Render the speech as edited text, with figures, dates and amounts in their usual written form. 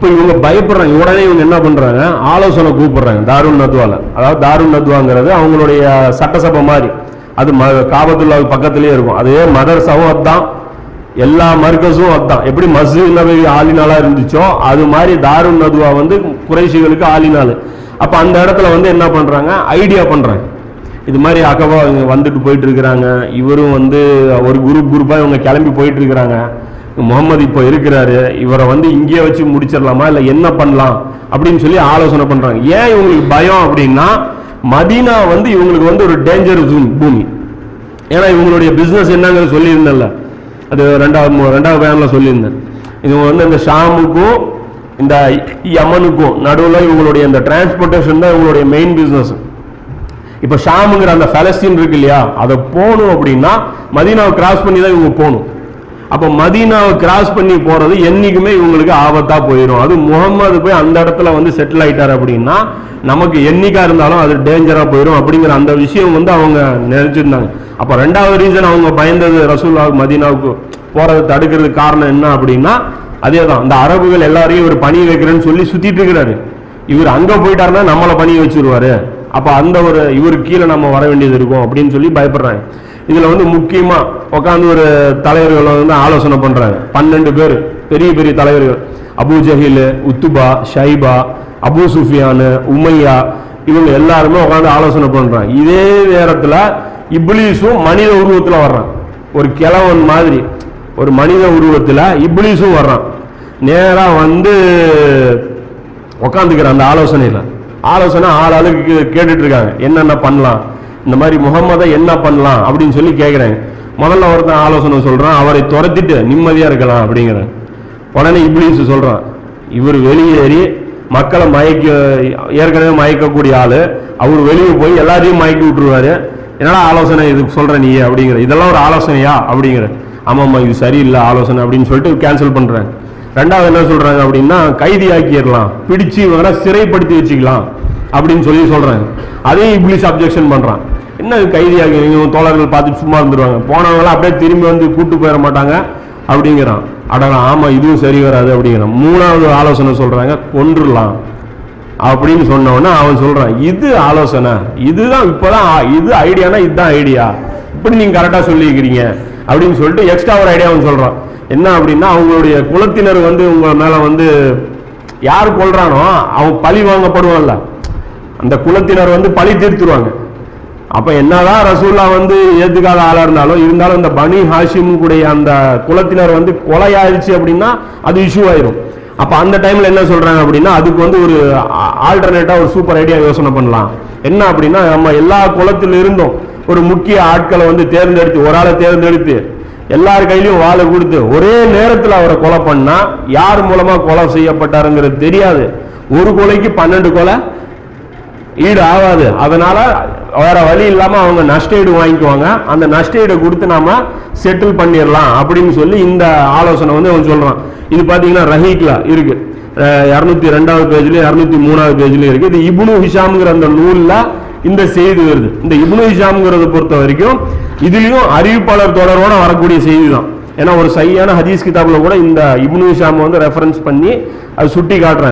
இப்போ இவங்க பயப்படுறாங்க. உடனே இவங்க என்ன பண்றாங்க, ஆலோசனை கூப்பிடுறாங்க தாருன் நத்வால. அதாவது தாருன் நத்வாங்கிறது அவங்களுடைய சட்டசபை மாதிரி, அது காபத்துல்லா பக்கத்திலேயே இருக்கும். அதே மதரசாவும் அதுதான், எல்லா மர்கஸும் அதுதான். எப்படி மஸ்ஜித் நபவி ஆலினாலா இருந்துச்சோ அது மாதிரி தாருன் நத்வா வந்து குறைஷிகளுக்கு ஆலினாலு. அப்ப அந்த இடத்துல வந்து என்ன பண்றாங்க, ஐடியா பண்றாங்க. இது மாதிரி அகவா இவங்க வந்துட்டு போயிட்டு இருக்கிறாங்க, இவரும் வந்து ஒரு குரூப்பா இவங்க கிளம்பி போயிட்டு இருக்கிறாங்க, முகமது இப்போ இருக்கிறாரு, இவரை வந்து இங்கேயே வச்சு முடிச்சிடலாமா இல்லை என்ன பண்ணலாம் அப்படின்னு சொல்லி ஆலோசனை பண்றாங்க. ஏன் இவங்களுக்கு பயம் அப்படின்னா, மதீனா வந்து இவங்களுக்கு வந்து ஒரு டேஞ்சர் பூமி. ஏன்னா இவங்களுடைய பிசினஸ் என்னங்கிறது சொல்லியிருந்தேன்ல, அது ரெண்டாவது பயன்ல சொல்லியிருந்தேன். இவங்க வந்து இந்த ஷாமுக்கும் இந்த யமனுக்கும் நடுவில் இவங்களுடைய இந்த டிரான்ஸ்போர்ட்டேஷன் தான் இவங்களுடைய மெயின் பிசினஸ். இப்ப ஷாமுங்கிற அந்த பலஸ்தீன் இருக்கு இல்லையா, அதை போகணும் அப்படின்னா மதீனாவை கிராஸ் பண்ணி தான் இவங்க போகணும். அப்ப மதீனாவை கிராஸ் பண்ணி போறது என்னைக்குமே இவங்களுக்கு ஆபத்தா போயிடும். அது முகமது போய் அந்த இடத்துல வந்து செட்டில் ஆயிட்டாரு அப்படின்னா நமக்கு என்னைக்கா இருந்தாலும் அது டேஞ்சரா போயிடும் அப்படிங்கிற அந்த விஷயம் வந்து அவங்க நினைச்சிருந்தாங்க. அப்ப ரெண்டாவது ரீசன் அவங்க பயந்தது ரசூலுல்லாஹ் மதீனாவுக்கு போறதை தடுக்கிறதுக்கு காரணம் என்ன அப்படின்னா, அதேதான், இந்த அரபுகள் எல்லாரையும் இவர் பணி வைக்கிறேன்னு சொல்லி சுத்திட்டு இருக்கிறாரு. இவர் அங்க போயிட்டாருன்னா நம்மளை பணி வச்சிருவாரு, அப்ப அந்த ஒரு இவருக்கு கீழே நம்ம வர வேண்டியது இருக்கும் அப்படின்னு சொல்லி பயப்படுறாங்க. இதுல வந்து முக்கியமா உட்காந்து ஒரு தலைவர்கள் வந்து ஆலோசனை பண்றாங்க. 12 பேர் பெரிய பெரிய தலைவர்கள், அபு ஜஹில், உத்துபா, ஷைபா, அபு சுஃபியான், உமையா, இவங்க எல்லாருமே உட்காந்து ஆலோசனை பண்றாங்க. இதே நேரத்துல இப்லீஸும் மனித உருவத்துல வர்றான், ஒரு கிழவன் மாதிரி ஒரு மனித உருவத்துல இப்லீஸும் வர்றான். நேரா வந்து உட்காந்துக்கிறான் அந்த ஆலோசனை ஆளுக்கு கேட்டுட்டு இருக்காங்க, என்னென்ன பண்ணலாம், இந்த மாதிரி முகமதை என்ன பண்ணலாம் அப்படின்னு சொல்லி கேட்குறாங்க. முதல்ல ஒருத்தன் ஆலோசனை சொல்றான், அவரை துரத்திட்டு நிம்மதியா இருக்கலாம் அப்படிங்கிறான். உடனே இப்லீஸ் சொல்றான், இவர் வெளியேறி மக்களை ஏற்கனவே மயக்கக்கூடிய ஆளு, அவர் வெளியே போய் எல்லாரையும் மயக்கி விட்டுருவாரு, என்னடா ஆலோசனை இதுக்கு சொல்ற நீ அப்படிங்கிற, இதெல்லாம் ஒரு ஆலோசனையா அப்படிங்கிற. ஆமாம்மா இது சரியில்லை ஆலோசனை அப்படின்னு சொல்லிட்டு கேன்சல் பண்றாங்க. ரெண்டாவது என்ன சொல்றாங்க அப்படின்னா, கைதி ஆக்கிடலாம், பிடிச்சு இவங்க சிறைப்படுத்தி வச்சுக்கலாம் அப்படின்னு சொல்லி சொல்றாங்க. அதையும் இப்லீஸ் அப்ஜெக்ஷன் பண்றான். என்ன கைதி ஆக்கி தோழர்கள் பார்த்து சும்மா இருந்துருவாங்க, போனவங்களாம் அப்படியே திரும்பி வந்து கூட்டு போயிட மாட்டாங்க அப்படிங்கிறான். அடடா ஆமா இதுவும் சரி வராது அப்படிங்கிறான். மூணாவது ஆலோசனை சொல்றாங்க, கொன்றுலாம் அப்படின்னு சொன்னவொன்னே அவன் சொல்றான், இது ஆலோசனை, இதுதான் இப்பதான் இது ஐடியானா இதுதான் ஐடியா, இப்படி நீங்க கரெக்டா சொல்லிக்கிறீங்க அப்படின்னு சொல்லிட்டு எக்ஸ்ட்ரா ஒரு ஐடியா அவன் சொல்றான். என்ன அப்படின்னா, அவங்களுடைய குலத்தினர் வந்து உங்க மேல வந்து யார் கொள்றானோ அவன் பழி வாங்கப்படுவான்ல, அந்த குலத்தினர் வந்து பழி தீர்த்துருவாங்க. அப்ப என்னதான் ரசூல்லா வந்து ஏத்துக்காத ஆளா இருந்தாலும் இந்த பனி ஹாஷிம் கூடிய அந்த குலத்தினர் வந்து கொலையாயிருச்சு அப்படின்னா அது இஷ்யூ ஆயிரும். அப்ப அந்த டைம்ல என்ன சொல்றாங்க அப்படின்னா, அதுக்கு வந்து ஒரு ஆல்டர்னேட்டா ஒரு சூப்பர் ஐடியா யோசனை பண்ணலாம். என்ன அப்படின்னா, நம்ம எல்லா குலத்தில இருந்தும் ஒரு முக்கிய ஆட்களை வந்து தேர்ந்தெடுத்து, ஒரு ஆளை தேர்ந்தெடுத்து எல்லார் கையிலையும் வாழை கொடுத்து ஒரே நேரத்தில் அவரை கொலை பண்ணா யார் மூலமா கொலை செய்யப்பட்டாருங்கிறது தெரியாது. ஒரு கொலைக்கு 12 கொலை ஈடு ஆகாது. அதனால வேற வழி இல்லாம அவங்க நஷ்டஈடு வாங்கிக்குவாங்க, அந்த நஷ்டஈடை கொடுத்து நாம செட்டில் பண்ணிடலாம் அப்படின்னு சொல்லி இந்த ஆலோசனை வந்து அவன் சொல்றான். இது பாத்தீங்கன்னா ரஹீக்ல இருக்கு, 202வது பேஜ்லயும் 203வது பேஜ்லயும் இருக்கு. இது இப்னு ஹிஷாம்ங்கிற அந்த நூல்ல இந்த செய்தி வருது. இந்த இப்னு ஹிஷாம்ங்கிறத பொறுத்த வரைக்கும் இதுலயும் அறிவிப்பாளர் தொடர்பான வரக்கூடிய செய்தி தான். ஏன்னா ஒரு சரியான ஹதீஸ் கிதாப்ல கூட இந்த இப்னு ஹிஷாம் வந்து ரெஃபரன்ஸ் பண்ணி அது சுட்டி காட்டுறாங்க.